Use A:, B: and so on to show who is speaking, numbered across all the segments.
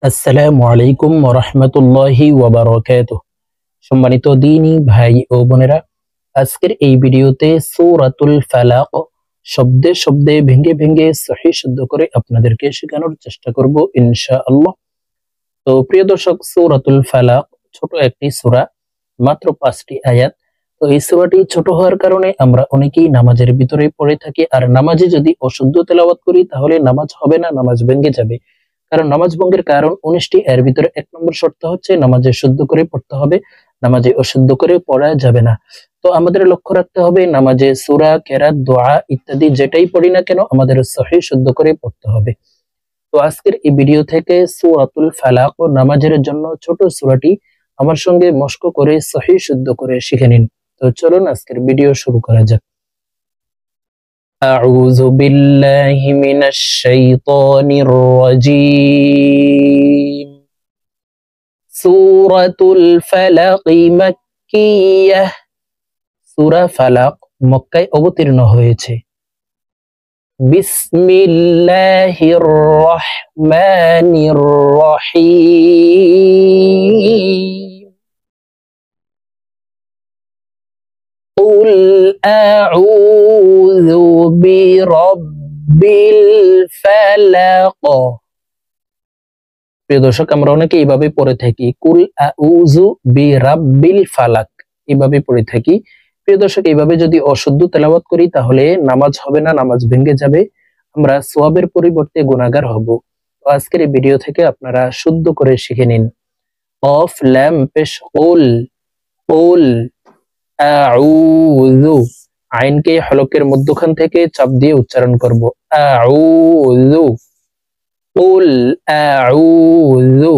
A: আসসালামু আলাইকুম ওয়া রাহমাতুল্লাহি ওয়া বারাকাতুহু। সম্মানিত দ্বীনী ভাই ও বোনেরা, আজকের এই ভিডিওতে সূরাতুল ফালাক শব্দে শব্দে ভেঙে ভেঙে সহিহ শুদ্ধ করে আপনাদেরকে শেখানোর চেষ্টা করব ইনশাআল্লাহ। তো প্রিয় দর্শক, সূরাতুল ফালাক ছোট একটি সূরা, মাত্র 5টি আয়াত। তো এই সূরাটি ছোট হওয়ার কারণে আমরা অনেকেই নামাজের ভিতরে পড়ে থাকি, আর নামাজে যদি অশুদ্ধ তেলাওয়াত করি তাহলে নামাজ হবে না, নামাজ ভেঙে যাবে। কারণ নামাজ ভঙ্গের কারণ 19টি, এর ভিতরে 1 নম্বর শর্ত হচ্ছে নামাজে শুদ্ধ করে পড়তে হবে, নামাজে অশুদ্ধ করে পড়া যাবে না। তো আমাদের লক্ষ্য রাখতে হবে নামাজে সূরা, কেরাত, দোয়া ইত্যাদি যেটাই পড়ি না কেন আমাদের সহিহ শুদ্ধ করে পড়তে হবে। তো আজকের এই ভিডিও থেকে সূরাতুল ফালাক ও নামাজের জন্য ছোট সূরাটি আমার সঙ্গে মশক করে সহিহ শুদ্ধ করে শিখে নিন। তো চলুন আজকের ভিডিও শুরু করা যাক। أعوذ بالله من الشيطان الرجيم سورة الفلق مكية সূরা ফালাক মক্কায় অবতীর্ণ হয়েছে। বিসমিল্লাহির রহমানির রহিম قل أعوذ برب الفلق। প্রিয় দর্শক, আমরা অনেকে এইভাবে পড়ে থাকি, কুল আউযু বিরাব্বিল ফালাক, এইভাবে পড়ে থাকি। প্রিয় দর্শক, এইভাবে যদি অশুদ্ধ তেলাওয়াত করি তাহলে নামাজ হবে না, নামাজ ভেঙে যাবে, আমরা সওয়াবের পরিবর্তে গুনাহগার হব। তো আজকের এই ভিডিও থেকে আপনারা শুদ্ধ করে শিখে নিন। কফ লাম পেশ কুল, কুল আউযু, আইনকে হলকের মধ্যখান থেকে চাপ দিয়ে উচ্চারণ করব। আউযু, কুল আউযু,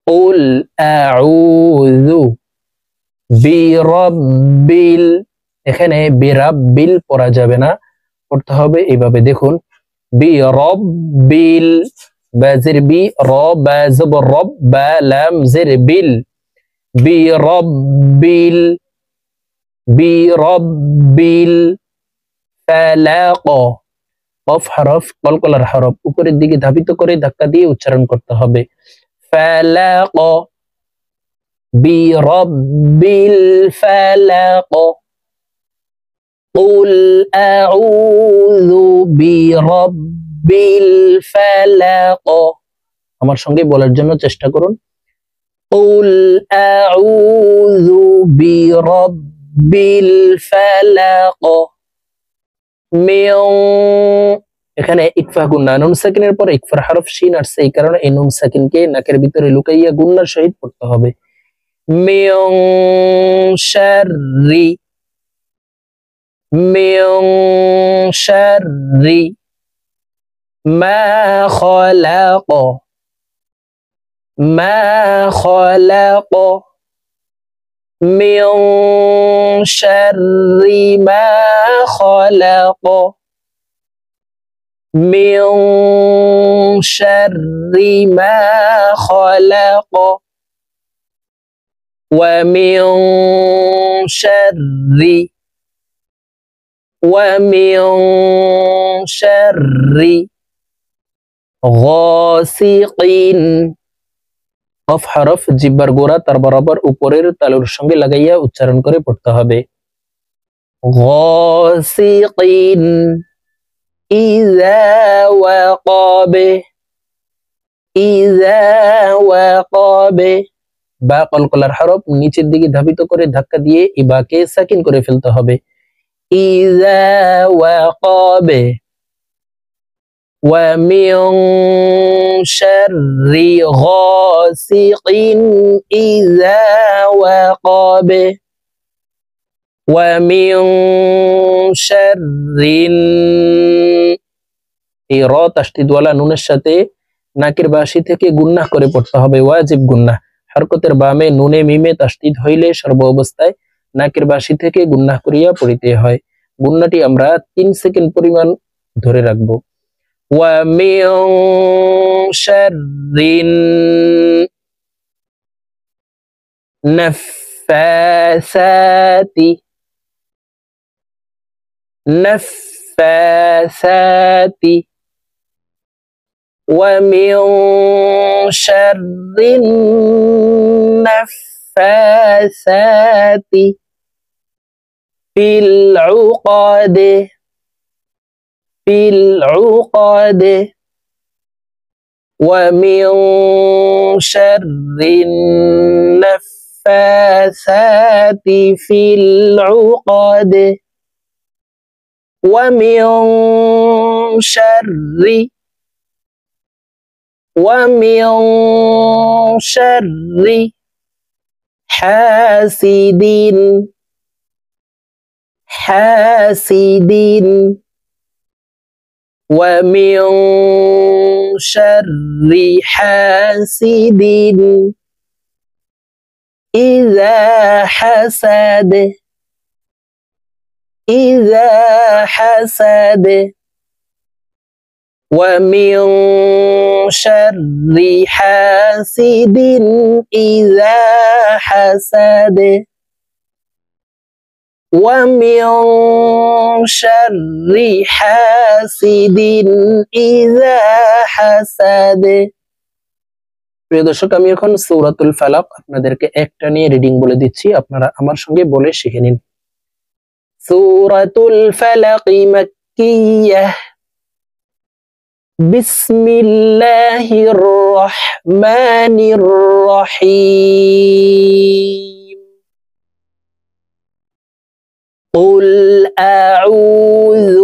A: কুল আউযু বিরাব্বিল, এখানে বিরাব্বিল পড়া যাবে না, পড়তে হবে এইভাবে। দেখুন, বিরাব্বিল, বাজের বি, র বা জবর রব, বা লাম জের বিল, বিরাব্বিল, বিরাব্বিল ফালাক। কফ হরফ কলকলার হরফ, উপরের দিকে ধাবিত করে ধাক্কা দিয়ে উচ্চারণ করতে হবে। ফালাক, বিরাব্বিল ফালাক, কুল আউযু বিরাব্বিল ফালাক। আমার সঙ্গে বলার জন্য চেষ্টা করুন। কুল আউযু বিরাব্বিল ফালাক। এখানে ইকফা গুন্না, নুন সাকিনের পর ইকফার হরফ শিন আসছে, এই কারণে এই নুন সাকিনকে নাকের ভিতরে লুকাইয়া গুন্নার সহিত পড়তে হবে। মিং শাররি, মিং শাররি মা খলাক, মা খলাক, মিং শাররি মা খলাক, মিং শাররি মা খলাক, ওয়া মিং শাররি, ওয়া মিং শাররি গাসিকিন। কফ হরফ জিহ্বার গোড়া তার বরাবর উপরের তালুর সঙ্গে লাগাইয়া উচ্চারণ করে পড়তে হবে। গাসিকিন ইযা ওয়াকাবে, ইযা ওয়াকাবে, বা কলকলার হরফ নিচের দিকে ধাবিত করে ধাক্কা দিয়ে এই বাকে সাকিন করে ফেলতে হবে। ইযা ওয়াকাবে, ওয়া মিন শাররি গাসিকিন ইযা ওয়াকাবে, ওয়া মিন শাররিন, এই র তাসদীদওয়ালা নুনের সাথে নাকের বাসি থেকে গুন্নাহ করে পড়তে হবে, ওয়াজিব গুন্নাহ। হরকতের বামে নুনে মিমে তাসদীদ হইলে সর্ব অবস্থায় নাকের বাসি থেকে গুন্নাহ করিয়া পড়িতে হয়। গুন্নাটি আমরা 3 সেকেন্ড পরিমাণ ধরে রাখব। ওয়া মিন শাররিন নাফাসাতি, নাফাসাতি ومن شر النفاثات في العقد ومن شر النفاثات في العقد ومن شر حاسد ومن شر حاسد إذا حسد ومن شر حاسد إذا حسد ومن شر حاسد إذا حسد। প্রিয় দর্শক, আমি এখন সূরাতুল ফালাক আপনাদেরকে একটা নিয়ে রিডিং বলে দিচ্ছি, আপনারা আমার সঙ্গে বলে শিখে নিন। সূরাতুল ফালাক মাক্কিয়াহ। বিসমিল্লাহির রহমানির রহিম। قل أعوذ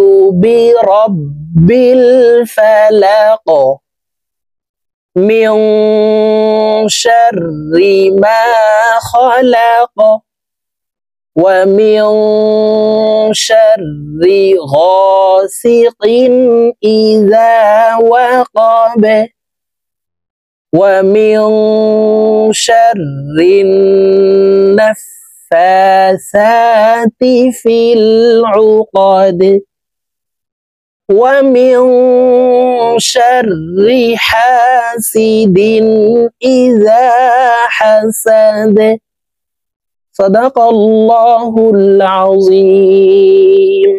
A: برب الفلق من شر ما خلق ومن شر غاسق إذا وقب ومن شر النفاثات في العقد ومن شر حاسد إذا حسد صدق الله العظيم।